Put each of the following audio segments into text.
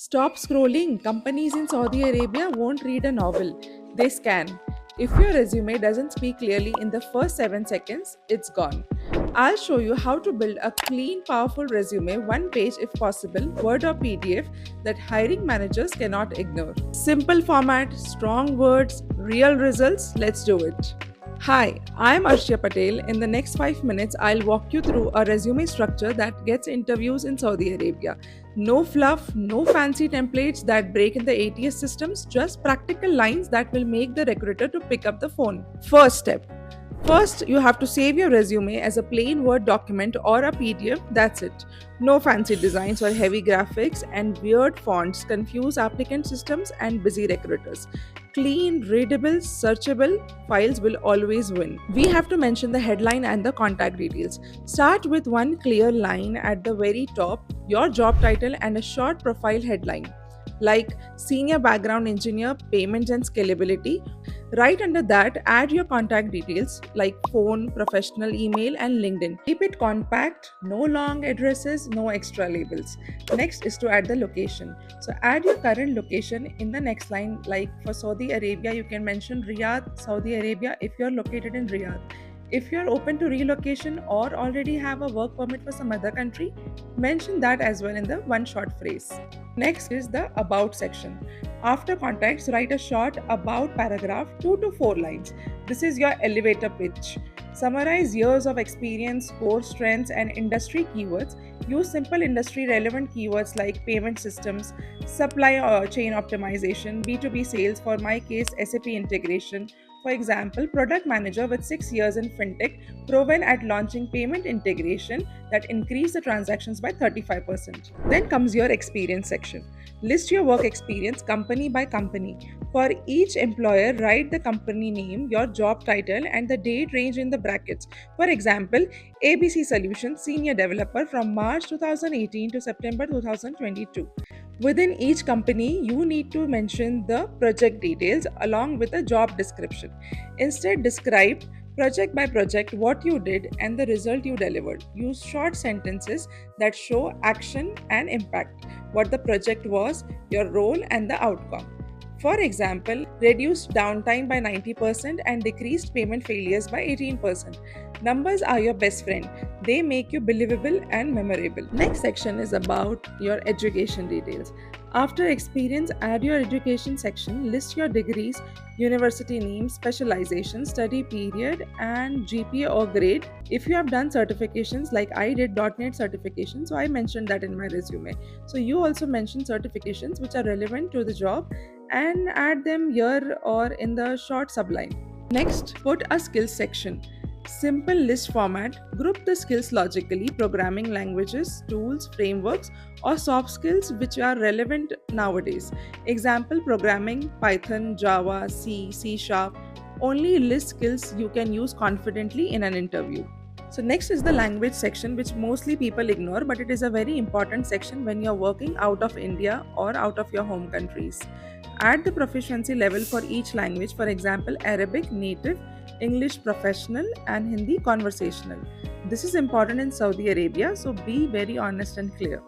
Stop scrolling. Companies in Saudi Arabia won't read a novel, they scan. If your resume doesn't speak clearly in the first 7 seconds, it's gone. I'll show you how to build a clean, powerful resume, one page if possible, Word or PDF, that hiring managers cannot ignore. Simple format, strong words, real results. Let's do it. Hi, I'm Arshia Patel. In the next 5 minutes, I'll walk you through a resume structure that gets interviews in Saudi Arabia. No fluff, no fancy templates that break in the ATS systems, just practical lines that will make the recruiter to pick up the phone. First step. First, you have to save your resume as a plain Word document or a PDF. That's it. No fancy designs or heavy graphics, and weird fonts confuse applicant systems and busy recruiters. Clean, readable, searchable files will always win. We have to mention the headline and the contact details. Start with one clear line at the very top, your job title, and a short profile headline like Senior Background Engineer, Payments and Scalability. Right under that, add your contact details like phone, professional email, and LinkedIn. Keep it compact, no long addresses, no extra labels. Next is to add the location. So add your current location in the next line. Like for Saudi Arabia, you can mention Riyadh, Saudi Arabia if you're located in Riyadh. If you're open to relocation or already have a work permit for some other country, mention that as well in the one short phrase. Next is the About section. After contacts, write a short About paragraph, 2 to 4 lines. This is your elevator pitch. Summarize years of experience, core strengths, and industry keywords. Use simple industry relevant keywords like payment systems, supply chain optimization, B2B sales, for my case, SAP integration. For example, product manager with 6 years in fintech, proven at launching payment integration that increased the transactions by 35%. Then comes your experience section. List your work experience company by company. For each employer, write the company name, your job title, and the date range in the brackets. For example, ABC Solutions Senior Developer from March 2018 to September 2022. Within each company, you need to mention the project details along with a job description. Instead, describe project by project what you did and the result you delivered. Use short sentences that show action and impact, what the project was, your role, and the outcome. For example, reduced downtime by 90% and decreased payment failures by 18%. Numbers are your best friend. They make you believable and memorable. Next section is about your education details. After experience, add your education section. List your degrees, university name, specialization, study period, and GPA or grade. If you have done certifications like I did .NET certification, so I mentioned that in my resume. So you also mention certifications which are relevant to the job and add them here or in the short subline. Next, put a skills section. Simple list format. Group the skills logically: programming languages, tools, frameworks, or soft skills which are relevant nowadays. Example: programming, Python, Java, C, C Sharp. Only list skills you can use confidently in an interview. So next is the language section, which mostly people ignore, but it is a very important section when you're working out of India or out of your home countries. Add the proficiency level for each language. For example, Arabic native, English professional, and Hindi conversational. This is important in Saudi Arabia, so be very honest and clear.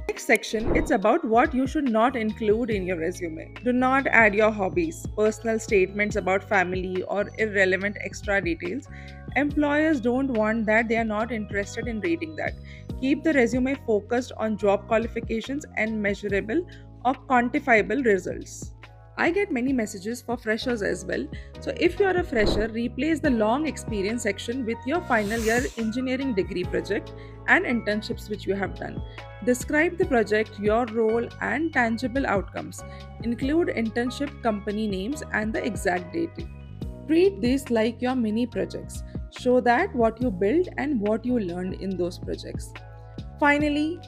Next section, it's about what you should not include in your resume. Do not add your hobbies, personal statements about family, or irrelevant extra details. Employers don't want that, they are not interested in reading that. Keep the resume focused on job qualifications and measurable or quantifiable results. I get many messages for freshers as well. So if you are a fresher, replace the long experience section with your final year engineering degree project and internships which you have done. Describe the project, your role, and tangible outcomes. Include internship company names and the exact date. Treat these like your mini projects. Show that what you built and what you learned in those projects. Finally,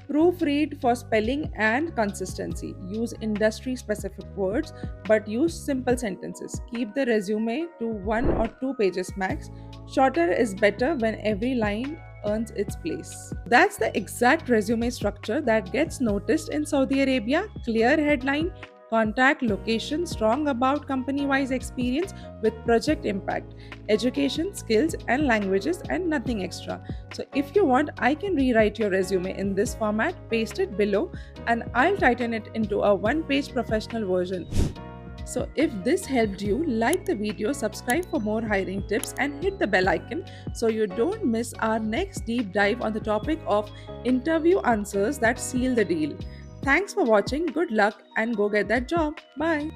proofread for spelling and consistency. Use industry specific words but use simple sentences. Keep the resume to 1 or 2 pages max. Shorter is better when every line earns its place. That's the exact resume structure that gets noticed in Saudi Arabia. Clear headline, Contact location strong about company wise experience with project impact, education, skills, and languages, and nothing extra. So, if you want, I can rewrite your resume in this format, paste it below, and I'll tighten it into a one page professional version. So, if this helped you, like the video, subscribe for more hiring tips, and hit the bell icon so you don't miss our next deep dive on the topic of interview answers that seal the deal. Thanks for watching, good luck, and go get that job. Bye.